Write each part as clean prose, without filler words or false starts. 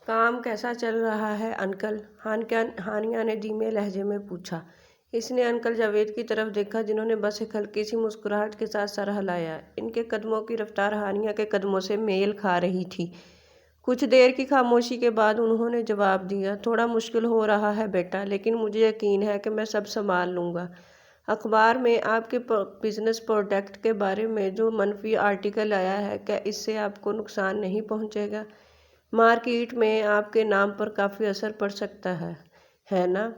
کام کیسا چل رہا ہے انکل؟ ہانیہ نے دھیمے لہجے میں پوچھا۔ اس نے انکل جاوید کی طرف دیکھا جنہوں نے بس ایک ہلکی سی مسکراہٹ کے ساتھ سر ہلایا۔ ان کے قدموں کی رفتار ہانیہ کے قدموں سے میل کھا رہی تھی۔ کچھ دیر کی خاموشی کے بعد انہوں نے جواب دیا، تھوڑا مشکل ہو رہا ہے بیٹا، لیکن مجھے یقین ہے کہ میں سب سنبھال لوں گا۔ اخبار میں آپ کے بزنس پروڈکٹ کے بارے میں جو منفی آرٹیکل آیا ہے، کیا اس سے آپ کو نقصان نہیں پہنچے گا؟ مارکیٹ میں آپ کے نام پر کافی اثر پڑ سکتا ہے نا؟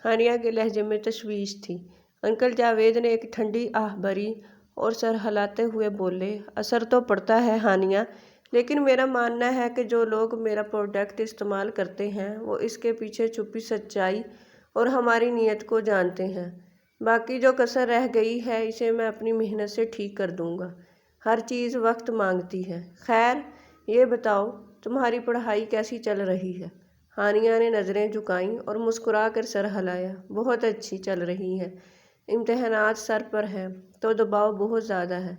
ہانیہ کے لہجے میں تشویش تھی۔ انکل جاوید نے ایک ٹھنڈی آہ بھری اور سر ہلاتے ہوئے بولے، اثر تو پڑتا ہے ہانیہ، لیکن میرا ماننا ہے کہ جو لوگ میرا پروڈکٹ استعمال کرتے ہیں وہ اس کے پیچھے چھپی سچائی اور ہماری نیت کو جانتے ہیں۔ باقی جو کسر رہ گئی ہے اسے میں اپنی محنت سے ٹھیک کر دوں گا۔ ہر چیز وقت مانگتی ہے۔ خیر یہ بتاؤ تمہاری پڑھائی کیسی چل رہی ہے؟ ہانیہ نے نظریں جھکائیں اور مسکرا کر سر ہلایا۔ بہت اچھی چل رہی ہے۔ امتحانات سر پر ہیں تو دباؤ بہت زیادہ ہے،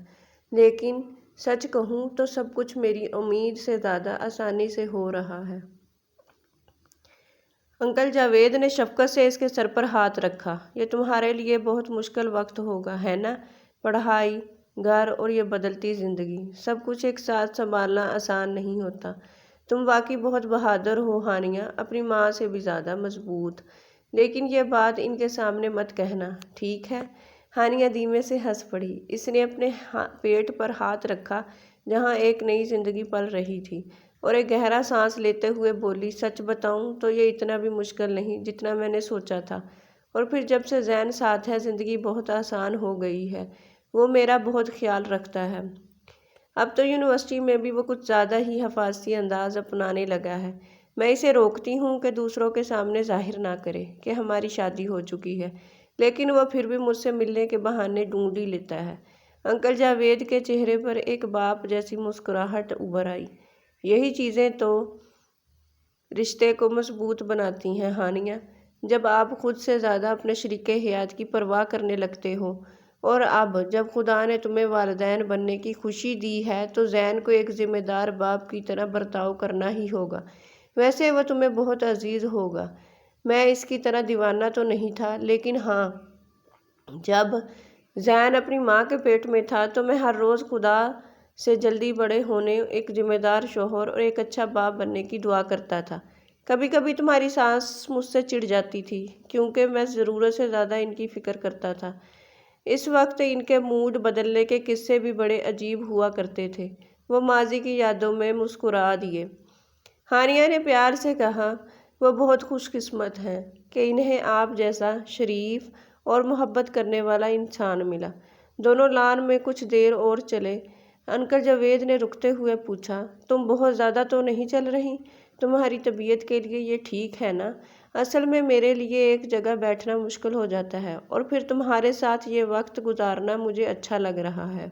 لیکن سچ کہوں تو سب کچھ میری امید سے زیادہ آسانی سے ہو رہا ہے۔ انکل جاوید نے شفقت سے اس کے سر پر ہاتھ رکھا۔ یہ تمہارے لیے بہت مشکل وقت ہوگا، ہے نا؟ پڑھائی، گھر اور یہ بدلتی زندگی، سب کچھ ایک ساتھ سنبھالنا آسان نہیں ہوتا۔ تم واقعی بہت بہادر ہو ہانیہ، اپنی ماں سے بھی زیادہ مضبوط۔ لیکن یہ بات ان کے سامنے مت کہنا، ٹھیک ہے؟ ہانیہ دھیمے سے ہنس پڑی۔ اس نے اپنے پیٹ پر ہاتھ رکھا جہاں ایک نئی زندگی پل رہی تھی، اور ایک گہرا سانس لیتے ہوئے بولی، سچ بتاؤں تو یہ اتنا بھی مشکل نہیں جتنا میں نے سوچا تھا، اور پھر جب سے زین ساتھ ہے زندگی بہت آسان ہو گئی ہے۔ وہ میرا بہت خیال رکھتا ہے۔ اب تو یونیورسٹی میں بھی وہ کچھ زیادہ ہی حفاظتی انداز اپنانے لگا ہے۔ میں اسے روکتی ہوں کہ دوسروں کے سامنے ظاہر نہ کرے کہ ہماری شادی ہو چکی ہے، لیکن وہ پھر بھی مجھ سے ملنے کے بہانے ڈھونڈ ہی لیتا ہے۔ انکل جاوید کے چہرے پر ایک باپ جیسی مسکراہٹ ابھر آئی۔ یہی چیزیں تو رشتے کو مضبوط بناتی ہیں ہانیہ، جب آپ خود سے زیادہ اپنے شریک حیات کی پرواہ کرنے لگتے ہو۔ اور اب جب خدا نے تمہیں والدین بننے کی خوشی دی ہے تو زین کو ایک ذمہ دار باپ کی طرح برتاؤ کرنا ہی ہوگا۔ ویسے وہ تمہیں بہت عزیز ہوگا۔ میں اس کی طرح دیوانہ تو نہیں تھا، لیکن ہاں، جب زین اپنی ماں کے پیٹ میں تھا تو میں ہر روز خدا سے جلدی بڑے ہونے، ایک ذمہ دار شوہر اور ایک اچھا باپ بننے کی دعا کرتا تھا۔ کبھی کبھی تمہاری ساس مجھ سے چڑ جاتی تھی کیونکہ میں ضرورت سے زیادہ ان کی فکر کرتا تھا۔ اس وقت ان کے موڈ بدلنے کے قصے بھی بڑے عجیب ہوا کرتے تھے۔ وہ ماضی کی یادوں میں مسکرا دیے۔ ہانیہ نے پیار سے کہا، وہ بہت خوش قسمت ہیں کہ انہیں آپ جیسا شریف اور محبت کرنے والا انسان ملا۔ دونوں لان میں کچھ دیر اور چلے۔ انکل جاوید نے رکتے ہوئے پوچھا، تم بہت زیادہ تو نہیں چل رہی؟ تمہاری طبیعت کے لیے یہ ٹھیک ہے نا؟ اصل میں میرے لیے ایک جگہ بیٹھنا مشکل ہو جاتا ہے، اور پھر تمہارے ساتھ یہ وقت گزارنا مجھے اچھا لگ رہا ہے۔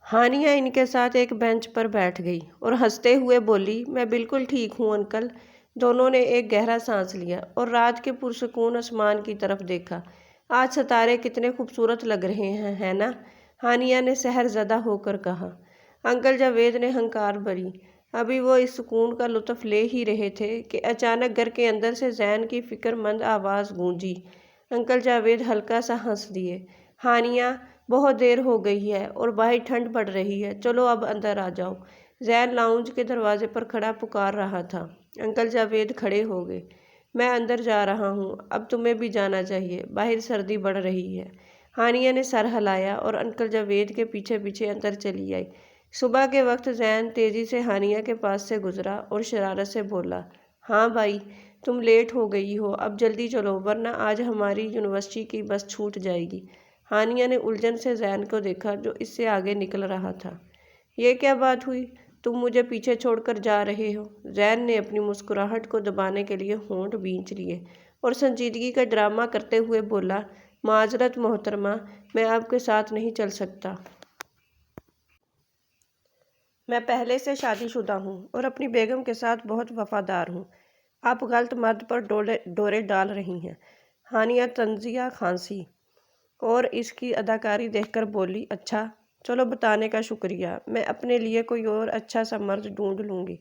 ہانیہ ان کے ساتھ ایک بینچ پر بیٹھ گئی اور ہنستے ہوئے بولی، میں بالکل ٹھیک ہوں انکل۔ دونوں نے ایک گہرا سانس لیا اور رات کے پرسکون آسمان کی طرف دیکھا۔ آج ستارے کتنے خوبصورت لگ رہے ہیں، ہے نا؟ ہانیہ نے سحر زدہ ہو کر کہا۔ انکل جاوید نے ہنکار بھری۔ ابھی وہ اس سکون کا لطف لے ہی رہے تھے کہ اچانک گھر کے اندر سے زین کی فکر مند آواز گونجی۔ انکل جاوید ہلکا سا ہنس دیے۔ ہانیہ، بہت دیر ہو گئی ہے اور باہر ٹھنڈ پڑ رہی ہے، چلو اب اندر آ جاؤ۔ زین لاؤنج کے دروازے پر کھڑا پکار رہا تھا۔ انکل جاوید کھڑے ہو گئے۔ میں اندر جا رہا ہوں، اب تمہیں بھی جانا چاہیے، باہر سردی بڑھ رہی ہے۔ ہانیہ نے سر ہلایا اور انکل جاوید کے پیچھے پیچھے اندر چلی آئی۔ صبح کے وقت زین تیزی سے ہانیہ کے پاس سے گزرا اور شرارت سے بولا، ہاں بھائی، تم لیٹ ہو گئی ہو، اب جلدی چلو ورنہ آج ہماری یونیورسٹی کی بس چھوٹ جائے گی۔ ہانیہ نے الجھن سے زین کو دیکھا جو اس سے آگے نکل رہا تھا۔ یہ کیا بات ہوئی؟ تم مجھے پیچھے چھوڑ کر جا رہے ہو؟ زین نے اپنی مسکراہٹ کو دبانے کے لیے ہونٹ بھینچ لیے اور سنجیدگی کا ڈرامہ کرتے ہوئے بولا، معذرت محترمہ، میں آپ کے ساتھ نہیں چل سکتا۔ میں پہلے سے شادی شدہ ہوں اور اپنی بیگم کے ساتھ بہت وفادار ہوں۔ آپ غلط مرد پر ڈورے ڈال رہی ہیں۔ ہانیہ طنزیہ کھانسی اور اس کی اداکاری دیکھ کر بولی، اچھا چلو بتانے کا شکریہ، میں اپنے لیے کوئی اور اچھا سا مرد ڈھونڈ لوں گی۔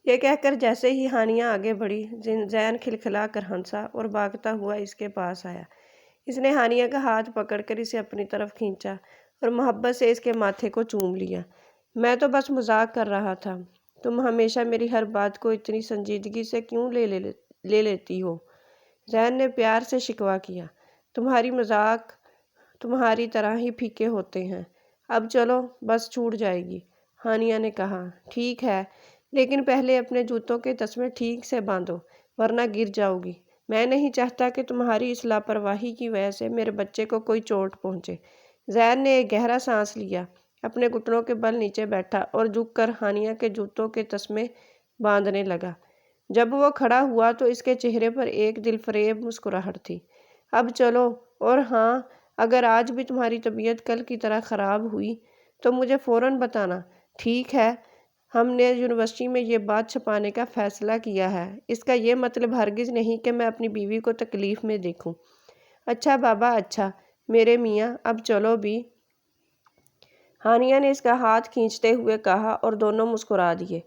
یہ کہہ کر جیسے ہی ہانیہ آگے بڑھی، زین کھلکھلا کر ہنسا اور بھاگتا ہوا اس کے پاس آیا۔ اس نے ہانیہ کا ہاتھ پکڑ کر اسے اپنی طرف کھینچا اور محبت سے اس کے ماتھے کو چوم لیا۔ میں تو بس مذاق کر رہا تھا، تم ہمیشہ میری ہر بات کو اتنی سنجیدگی سے کیوں لے لیتی ہو؟ زین نے پیار سے شکوہ کیا۔ تمہاری مذاق تمہاری طرح ہی پھیکے ہوتے ہیں۔ اب چلو بس چھوٹ جائے گی، ہانیہ نے کہا۔ ٹھیک ہے، لیکن پہلے اپنے جوتوں کے تسمے ٹھیک سے باندھو ورنہ گر جاؤ گی۔ میں نہیں چاہتا کہ تمہاری اس لاپرواہی کی وجہ سے میرے بچے کو کوئی چوٹ پہنچے۔ زین نے ایک گہرا سانس لیا، اپنے گھٹنوں کے بل نیچے بیٹھا اور جھک کر ہانیہ کے جوتوں کے تسمے باندھنے لگا۔ جب وہ کھڑا ہوا تو اس کے چہرے پر ایک دل فریب مسکراہٹ تھی۔ اب چلو، اور ہاں، اگر آج بھی تمہاری طبیعت کل کی طرح خراب ہوئی تو مجھے فوراً بتانا، ٹھیک ہے؟ ہم نے یونیورسٹی میں یہ بات چھپانے کا فیصلہ کیا ہے۔ اس کا یہ مطلب ہرگز نہیں کہ میں اپنی بیوی کو تکلیف میں دیکھوں۔ اچھا بابا، اچھا میرے میاں، اب چلو بھی۔ ہانیہ نے اس کا ہاتھ کھینچتے ہوئے کہا اور دونوں مسکرا دیے۔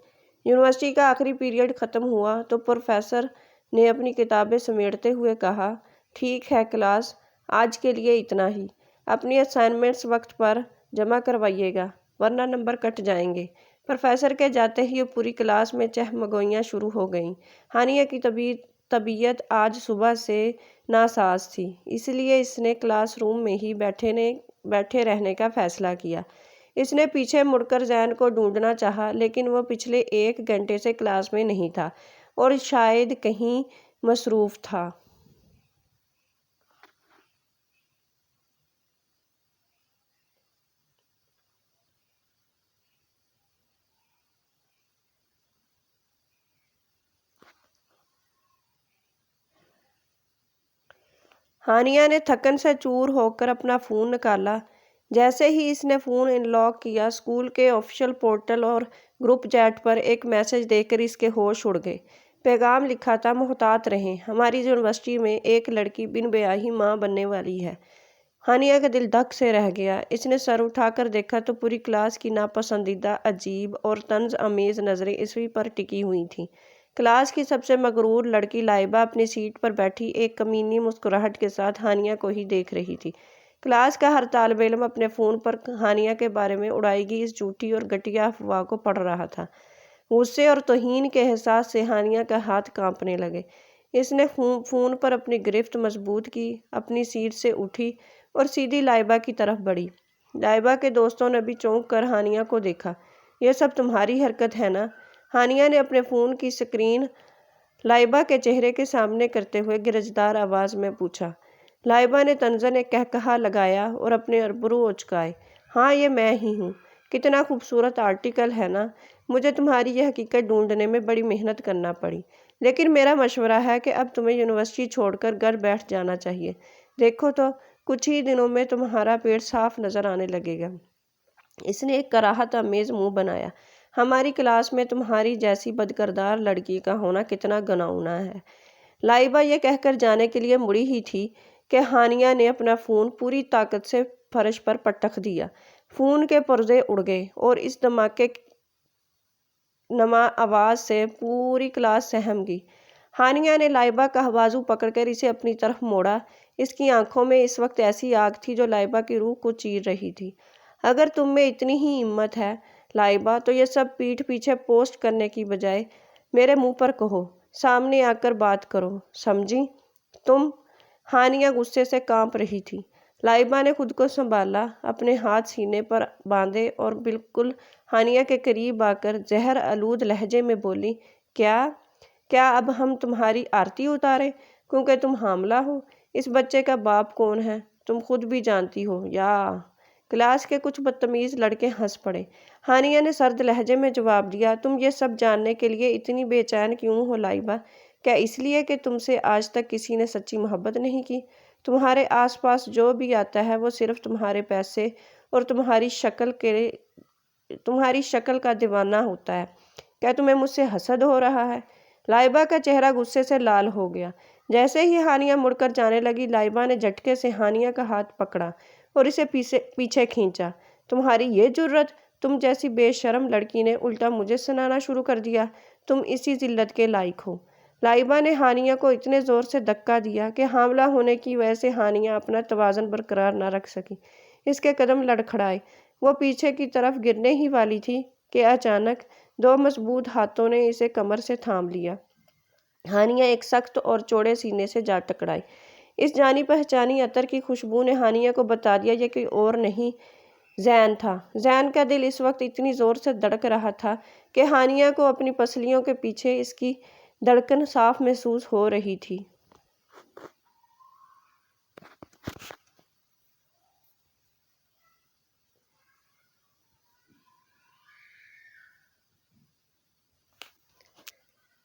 یونیورسٹی کا آخری پیریڈ ختم ہوا تو پروفیسر نے اپنی کتابیں سمیٹتے ہوئے کہا، ٹھیک ہے کلاس، آج کے لیے اتنا ہی۔ اپنی اسائنمنٹس وقت پر جمع کروائیے گا ورنہ نمبر کٹ جائیں گے۔ پروفیسر کے جاتے ہی پوری کلاس میں چہمگوئیاں شروع ہو گئیں۔ ہانیہ کی طبیعت آج صبح سے ناساز تھی، اس لیے اس نے کلاس روم میں ہی بیٹھے رہنے کا فیصلہ کیا۔ اس نے پیچھے مڑ کر زین کو ڈھونڈنا چاہا، لیکن وہ پچھلے 1 گھنٹے سے کلاس میں نہیں تھا اور شاید کہیں مصروف تھا۔ ہانیہ نے تھکن سے چور ہو کر اپنا فون نکالا۔ جیسے ہی اس نے فون ان لاک کیا، اسکول کے آفیشل پورٹل اور گروپ چیٹ پر ایک میسج دیکھ کر اس کے ہوش اڑ گئے۔ پیغام لکھا تھا، محتاط رہیں، ہماری یونیورسٹی میں ایک لڑکی بن بیاہی ماں بننے والی ہے۔ ہانیہ کا دل دھک سے رہ گیا۔ اس نے سر اٹھا کر دیکھا تو پوری کلاس کی ناپسندیدہ، عجیب اور طنز آمیز نظریں اسی پر ٹکی ہوئی تھیں۔ کلاس کی سب سے مغرور لڑکی لائبہ اپنی سیٹ پر بیٹھی ایک کمینی مسکراہٹ کے ساتھ ہانیہ کو ہی دیکھ رہی تھی۔ کلاس کا ہر طالب علم اپنے فون پر ہانیہ کے بارے میں اڑائی گئی اس جھوٹی اور گھٹیا افواہ کو پڑھ رہا تھا۔ غصے اور توہین کے احساس سے ہانیہ کا ہاتھ کانپنے لگے۔ اس نے فون پر اپنی گرفت مضبوط کی، اپنی سیٹ سے اٹھی اور سیدھی لائبہ کی طرف بڑھی۔ لائبہ کے دوستوں نے بھی چونک کر ہانیہ کو دیکھا۔ یہ سب تمہاری حرکت ہے نا؟ ہانیہ نے اپنے فون کی سکرین لائبہ کے چہرے کے سامنے کرتے ہوئے گرجدار آواز میں پوچھا۔ لائبہ نے طنزاً ایک قہقہہ لگایا اور اپنے ابرو اچکائے۔ ہاں، یہ میں ہی ہوں۔ کتنا خوبصورت آرٹیکل ہے نا؟ مجھے تمہاری یہ حقیقت ڈھونڈنے میں بڑی محنت کرنا پڑی، لیکن میرا مشورہ ہے کہ اب تمہیں یونیورسٹی چھوڑ کر گھر بیٹھ جانا چاہیے۔ دیکھو تو، کچھ ہی دنوں میں تمہارا پیٹ صاف نظر آنے لگے گا۔ اس نے ایک کراہت آمیز منہ بنایا۔ ہماری کلاس میں تمہاری جیسی بدکردار لڑکی کا ہونا کتنا گھناؤنا ہے۔ لائبہ یہ کہہ کر جانے کے لیے مڑی ہی تھی کہ ہانیہ نے اپنا فون پوری طاقت سے فرش پر پٹخ دیا۔ فون کے پردے اڑ گئے اور اس دھماکے نما آواز سے پوری کلاس سہم گئی۔ ہانیہ نے لائبہ کا بازو پکڑ کر اسے اپنی طرف موڑا۔ اس کی آنکھوں میں اس وقت ایسی آگ تھی جو لائبہ کی روح کو چیر رہی تھی۔ اگر تم میں اتنی ہی ہمت ہے لائبہ، تو یہ سب پیٹھ پیچھے پوسٹ کرنے کی بجائے میرے منہ پر کہو، سامنے آ کر بات کرو، سمجھی؟ تم؟ ہانیہ غصے سے کانپ رہی تھی۔ لائبہ نے خود کو سنبھالا، اپنے ہاتھ سینے پر باندھے اور بالکل ہانیہ کے قریب آ کر زہر آلود لہجے میں بولی، کیا اب ہم تمہاری آرتی اتاریں؟ کیونکہ تم حاملہ ہو؟ اس بچے کا باپ کون ہے تم خود بھی جانتی ہو یا؟ کلاس کے کچھ بدتمیز لڑکے ہنس پڑے۔ ہانیہ نے سرد لہجے میں جواب دیا، تم یہ سب جاننے کے لیے اتنی بے چین کیوں ہو لائبہ؟ کیا اس لیے کہ تم سے آج تک کسی نے سچی محبت نہیں کی؟ تمہارے آس پاس جو بھی آتا ہے وہ صرف تمہارے پیسے اور تمہاری شکل کا دیوانہ ہوتا ہے۔ کیا تمہیں مجھ سے حسد ہو رہا ہے؟ لائبہ کا چہرہ غصے سے لال ہو گیا۔ جیسے ہی ہانیہ مڑ کر جانے لگی، لائبہ نے جھٹکے سے ہانیہ کا ہاتھ پکڑا اور اسے پیچھے کھینچا۔ تمہاری یہ جرأت! تم جیسی بے شرم لڑکی نے الٹا مجھے سنانا شروع کر دیا۔ تم اسی ذلت کے لائق ہو۔ لائبہ نے ہانیہ کو اتنے زور سے دھکا دیا کہ حاملہ ہونے کی وجہ سے ہانیہ اپنا توازن برقرار نہ رکھ سکی۔ اس کے قدم لڑکھڑائے۔ وہ پیچھے کی طرف گرنے ہی والی تھی کہ اچانک دو مضبوط ہاتھوں نے اسے کمر سے تھام لیا۔ ہانیہ ایک سخت اور چوڑے سینے سے جا ٹکرائی۔ اس جانی پہچانی عطر کی خوشبو نے ہانیہ کو بتا دیا یہ کوئی اور نہیں، زین تھا۔ زین کا دل اس وقت اتنی زور سے دھڑک رہا تھا کہ ہانیہ کو اپنی پسلیوں کے پیچھے اس کی دھڑکن صاف محسوس ہو رہی تھی۔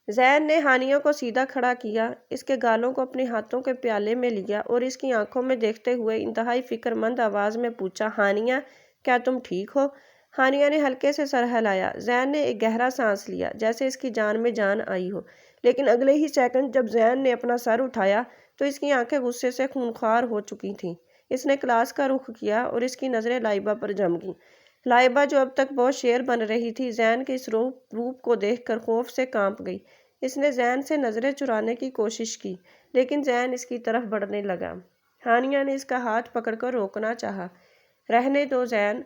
زین نے ہانیہ کو سیدھا کھڑا کیا، اس کے گالوں کو اپنے ہاتھوں کے پیالے میں لیا اور اس کی آنکھوں میں دیکھتے ہوئے انتہائی فکر مند آواز میں پوچھا، ہانیہ، کیا تم ٹھیک ہو؟ ہانیہ نے ہلکے سے سر ہلایا۔ زین نے ایک گہرا سانس لیا، جیسے اس کی جان میں جان آئی ہو، لیکن اگلے ہی سیکنڈ جب زین نے اپنا سر اٹھایا تو اس کی آنکھیں غصے سے خونخوار ہو چکی تھیں۔ اس نے کلاس کا رخ کیا اور اس کی نظریں لائبہ پر جم گئیں۔ لائبہ جو اب تک بہت شیر بن رہی تھی، زین کے اس روپ کو دیکھ کر خوف سے کانپ گئی۔ اس نے زین سے نظریں چرانے کی کوشش کی، لیکن زین اس کی طرف بڑھنے لگا۔ ہانیہ نے اس کا ہاتھ پکڑ کر روکنا چاہا۔ رہنے دو زین،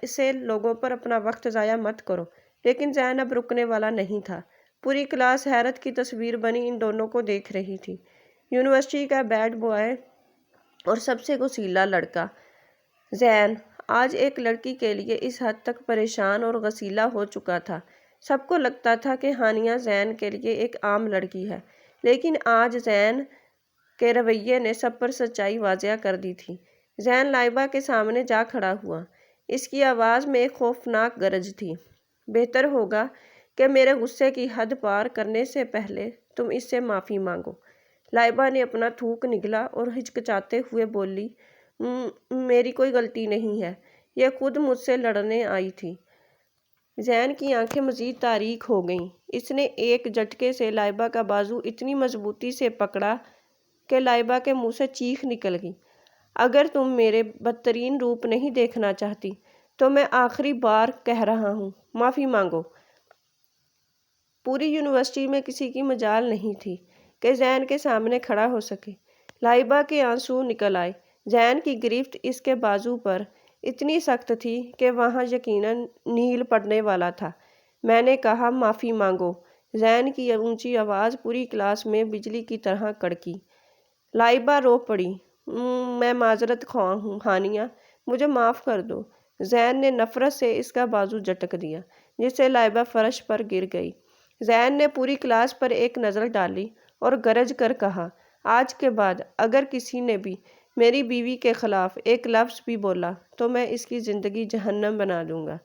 اسے لوگوں پر اپنا وقت ضائع مت کرو، لیکن زین اب رکنے والا نہیں تھا۔ پوری کلاس حیرت کی تصویر بنی ان دونوں کو دیکھ رہی تھی۔ یونیورسٹی کا بیڈ بوائے اور سب سے غسیلا لڑکا زین آج ایک لڑکی کے لیے اس حد تک پریشان اور غسیلا ہو چکا تھا۔ سب کو لگتا تھا کہ ہانیہ زین کے لیے ایک عام لڑکی ہے، لیکن آج زین کے رویے نے سب پر سچائی واضح کر دی تھی۔ زین لائبہ کے سامنے جا کھڑا ہوا۔ اس کی آواز میں ایک خوفناک گرج تھی۔ بہتر ہوگا کہ میرے غصے کی حد پار کرنے سے پہلے تم اس سے معافی مانگو۔ لائبہ نے اپنا تھوک نگلا اور ہچکچاتے ہوئے بولی، میری کوئی غلطی نہیں ہے، یہ خود مجھ سے لڑنے آئی تھی۔ زین کی آنکھیں مزید تاریک ہو گئیں۔ اس نے ایک جھٹکے سے لائبہ کا بازو اتنی مضبوطی سے پکڑا کہ لائبہ کے منہ سے چیخ نکل گئی۔ اگر تم میرے بدترین روپ نہیں دیکھنا چاہتی تو میں آخری بار کہہ رہا ہوں، معافی مانگو۔ پوری یونیورسٹی میں کسی کی مجال نہیں تھی کہ زین کے سامنے کھڑا ہو سکے۔ لائبہ کے آنسو نکل آئے۔ زین کی گرفت اس کے بازو پر اتنی سخت تھی کہ وہاں یقیناً نیل پڑنے والا تھا۔ میں نے کہا معافی مانگو۔ زین کی اونچی آواز پوری کلاس میں بجلی کی طرح کڑکی۔ لائبہ رو پڑی، میں معذرت خواہ ہوں ہانیہ، مجھے معاف کر دو۔ زین نے نفرت سے اس کا بازو جھٹک دیا، جس سے لائبہ فرش پر گر گئی۔ زین نے پوری کلاس پر ایک نظر ڈالی اور گرج کر کہا، آج کے بعد اگر کسی نے بھی میری بیوی کے خلاف ایک لفظ بھی بولا تو میں اس کی زندگی جہنم بنا دوں گا۔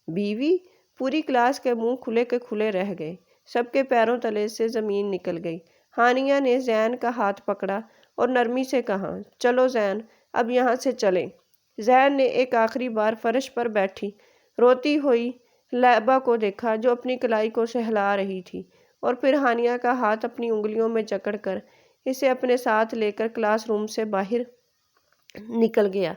بیوی؟ پوری کلاس کے منہ کھلے کے کھلے رہ گئے۔ سب کے پیروں تلے سے زمین نکل گئی۔ ہانیہ نے زین کا ہاتھ پکڑا اور نرمی سے کہا، چلو زین، اب یہاں سے چلیں۔ زین نے ایک آخری بار فرش پر بیٹھی روتی ہوئی لائبہ کو دیکھا جو اپنی کلائی کو سہلا رہی تھی، اور پھر ہانیہ کا ہاتھ اپنی انگلیوں میں جکڑ کر اسے اپنے ساتھ لے کر کلاس روم سے باہر نکل گیا۔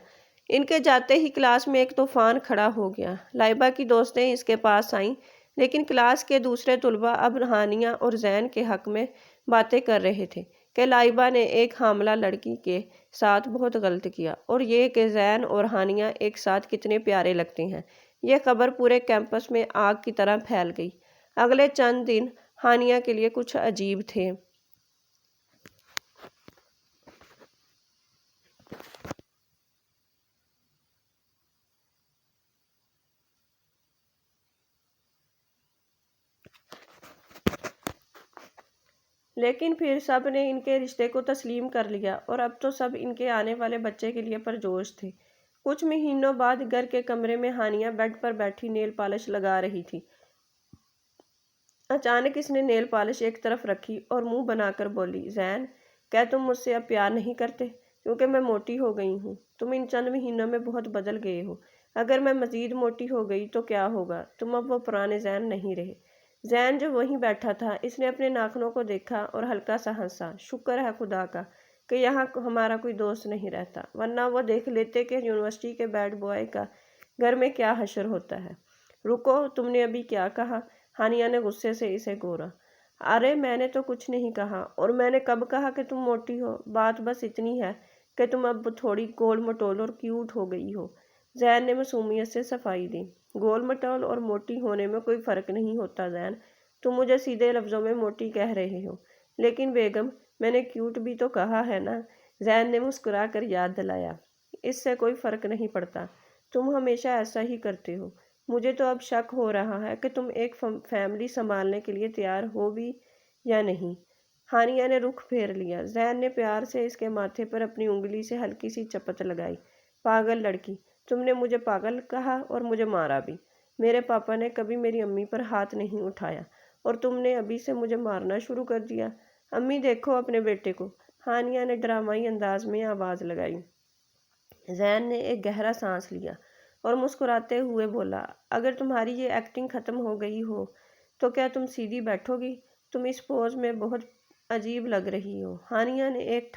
ان کے جاتے ہی کلاس میں ایک طوفان کھڑا ہو گیا۔ لائبہ کی دوستیں اس کے پاس آئیں، لیکن کلاس کے دوسرے طلباء اب ہانیہ اور زین کے حق میں باتیں کر رہے تھے کہ لائبہ نے ایک حاملہ لڑکی کے ساتھ بہت غلط کیا، اور یہ کہ زین اور ہانیہ ایک ساتھ کتنے پیارے لگتے ہیں۔ یہ خبر پورے کیمپس میں آگ کی طرح پھیل گئی۔ اگلے چند دن ہانیہ کے لیے کچھ عجیب تھے۔ لیکن پھر سب نے ان کے رشتے کو تسلیم کر لیا اور اب تو سب ان کے آنے والے بچے کے لیے پرجوش تھے۔ کچھ مہینوں بعد گھر کے کمرے میں ہانیہ بیڈ پر بیٹھی نیل پالش لگا رہی تھی۔ اچانک اس نے نیل پالش ایک طرف رکھی اور منہ بنا کر بولی، زین، کیا تم مجھ سے اب پیار نہیں کرتے؟ کیونکہ میں موٹی ہو گئی ہوں۔ تم ان چند مہینوں میں بہت بدل گئے ہو۔ اگر میں مزید موٹی ہو گئی تو کیا ہوگا؟ تم اب وہ پرانے زین نہیں رہے۔ زین جو وہیں بیٹھا تھا، اس نے اپنے ناخنوں کو دیکھا اور ہلکا سا ہنسا۔ شکر ہے خدا کا کہ یہاں ہمارا کوئی دوست نہیں رہتا، ورنہ وہ دیکھ لیتے کہ یونیورسٹی کے بیڈ بوائے کا گھر میں کیا حشر ہوتا ہے۔ رکو، تم نے ابھی کیا کہا؟ ہانیہ نے غصے سے اسے گورا۔ ارے میں نے تو کچھ نہیں کہا، اور میں نے کب کہا کہ تم موٹی ہو؟ بات بس اتنی ہے کہ تم اب تھوڑی گول مٹول اور کیوٹ ہو گئی ہو۔ زین نے معصومیت سے صفائی دی۔ گول مٹول اور موٹی ہونے میں کوئی فرق نہیں ہوتا زین، تم مجھے سیدھے لفظوں میں موٹی کہہ رہے ہو۔ لیکن بیگم، میں نے کیوٹ بھی تو کہا ہے نا، زین نے مسکرا کر یاد دلایا۔ اس سے کوئی فرق نہیں پڑتا، تم ہمیشہ ایسا ہی کرتے ہو۔ مجھے تو اب شک ہو رہا ہے کہ تم ایک فیملی سنبھالنے کے لیے تیار ہو بھی یا نہیں۔ ہانیہ نے رخ پھیر لیا۔ زین نے پیار سے اس کے ماتھے پر اپنی انگلی سے ہلکی سی چپت لگائی۔ پاگل لڑکی، تم نے مجھے پاگل کہا اور مجھے مارا بھی۔ میرے پاپا نے کبھی میری امی پر ہاتھ نہیں اٹھایا، اور تم نے ابھی سے مجھے مارنا شروع کر دیا۔ امی دیکھو اپنے بیٹے کو، ہانیہ نے ڈرامائی انداز میں آواز لگائی۔ زین نے ایک گہرا سانس لیا اور مسکراتے ہوئے بولا، اگر تمہاری یہ ایکٹنگ ختم ہو گئی ہو تو کیا تم سیدھی بیٹھو گی؟ تم اس پوز میں بہت عجیب لگ رہی ہو۔ ہانیہ نے ایک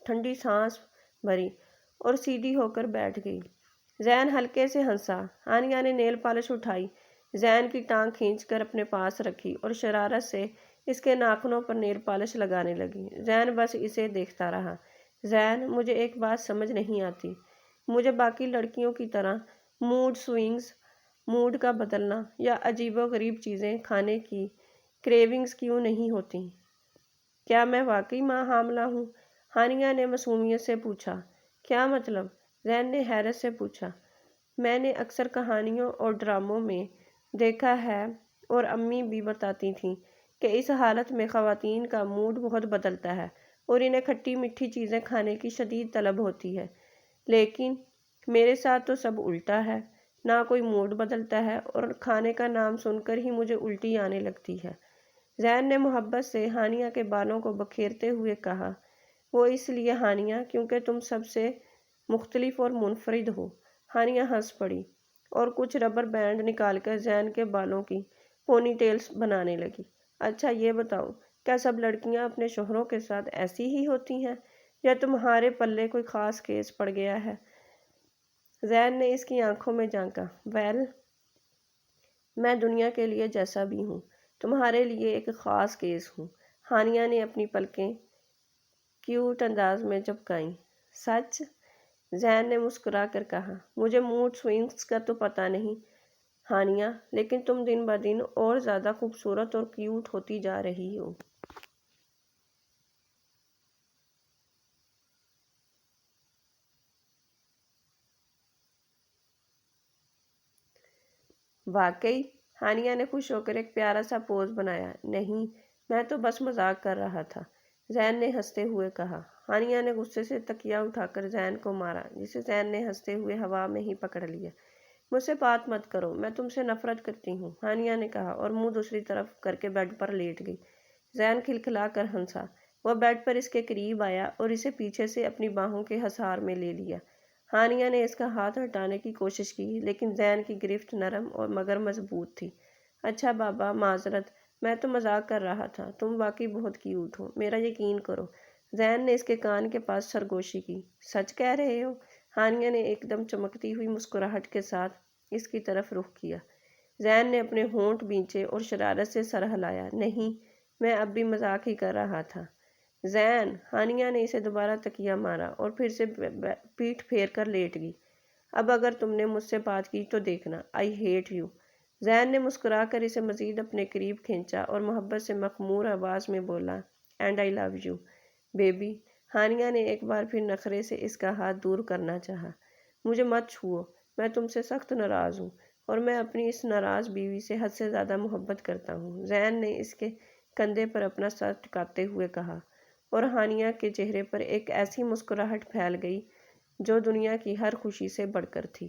ٹھنڈی سانس بھری اور سیدھی ہو کر بیٹھ گئی۔ زین ہلکے سے ہنسا۔ ہانیہ نے نیل پالش اٹھائی، زین کی ٹانگ کھینچ کر اپنے پاس رکھی اور شرارت سے اس کے ناخنوں پر نیل پالش لگانے لگی۔ زین بس اسے دیکھتا رہا۔ زین، مجھے ایک بات سمجھ نہیں آتی، مجھے باقی لڑکیوں کی طرح موڈ سوئنگز، موڈ کا بدلنا یا عجیب و غریب چیزیں کھانے کی کریونگز کیوں نہیں ہوتی؟ کیا میں واقعی ماں حاملہ ہوں؟ ہانیہ نے معصومیت سے پوچھا۔ کیا مطلب؟ زین نے حیرت سے پوچھا۔ میں نے اکثر کہانیوں اور ڈراموں میں دیکھا ہے، اور امی بھی بتاتی تھیں کہ اس حالت میں خواتین کا موڈ بہت بدلتا ہے اور انہیں کھٹی میٹھی چیزیں کھانے کی شدید طلب ہوتی ہے۔ لیکن میرے ساتھ تو سب الٹا ہے، نہ کوئی موڈ بدلتا ہے اور کھانے کا نام سن کر ہی مجھے الٹی آنے لگتی ہے۔ زین نے محبت سے ہانیہ کے بالوں کو بکھیرتے ہوئے کہا۔ وہ اس لیے ہانیہ کیونکہ تم سب سے مختلف اور منفرد ہو۔ ہانیہ ہنس پڑی اور کچھ ربر بینڈ نکال کر زین کے بالوں کی پونی ٹیلز بنانے لگی۔ اچھا یہ بتاؤ، کیا سب لڑکیاں اپنے شوہروں کے ساتھ ایسی ہی ہوتی ہیں، یا تمہارے پلے کوئی خاص کیس پڑ گیا ہے؟ زین نے اس کی آنکھوں میں جھانکا۔ ویل، میں دنیا کے لیے جیسا بھی ہوں، تمہارے لیے ایک خاص کیس ہوں۔ ہانیہ نے اپنی پلکیں کیوٹ انداز میں جھپکائیں۔ سچ؟ زین نے مسکرا کر کہا۔ مجھے موڈ سوئنگز کا تو پتہ نہیں ہانیہ، لیکن تم دن بہ دن اور زیادہ خوبصورت اور کیوٹ ہوتی جا رہی ہو۔ واقعی؟ ہانیہ نے خوش ہو کر ایک پیارا سا پوز بنایا۔ نہیں، میں تو بس مذاق کر رہا تھا، زین نے ہنستے ہوئے کہا۔ ہانیہ نے غصے سے تکیہ اٹھا کر زین کو مارا، جسے زین نے ہنستے ہوئے ہوا میں ہی پکڑ لیا۔ مجھ سے بات مت کرو، میں تم سے نفرت کرتی ہوں، ہانیہ نے کہا اور منہ دوسری طرف کر کے بیڈ پر لیٹ گئی۔ زین کھلکھلا کر ہنسا۔ وہ بیڈ پر اس کے قریب آیا اور اسے پیچھے سے اپنی باہوں کے حصار میں لے لیا۔ ہانیہ نے اس کا ہاتھ ہٹانے کی کوشش کی، لیکن زین کی گرفت نرم اور مگر مضبوط تھی۔ اچھا بابا، معذرت، میں تو مذاق کر رہا تھا، تم واقعی بہت کیوٹ ہو، میرا یقین کرو۔ زین نے اس کے کان کے پاس سرگوشی کی۔ سچ کہہ رہے ہو؟ ہانیہ نے ایک دم چمکتی ہوئی مسکراہٹ کے ساتھ اس کی طرف رخ کیا۔ زین نے اپنے ہونٹ بھینچے اور شرارت سے سر ہلایا۔ نہیں، میں اب بھی مذاق ہی کر رہا تھا۔ زین، ہانیہ نے اسے دوبارہ تکیہ مارا اور پھر سے پیٹھ پھیر کر لیٹ گئی۔ اب اگر تم نے مجھ سے بات کی تو دیکھنا، آئی ہیٹ یو۔ زین نے مسکرا کر اسے مزید اپنے قریب کھینچا اور محبت سے مخمور آواز میں بولا، and I love you baby. Haniya نے ایک بار پھر نخرے سے اس کا ہاتھ دور کرنا چاہا۔ مجھے مت چھوؤ، میں تم سے سخت ناراض ہوں، اور میں اپنی اس ناراض بیوی سے حد سے زیادہ محبت کرتا ہوں، زین نے اس کے کندھے پر اپنا سر ٹکاتے ہوئے کہا، اور ہانیہ کے چہرے پر ایک ایسی مسکراہٹ پھیل گئی جو دنیا کی ہر خوشی سے بڑھ کر تھی۔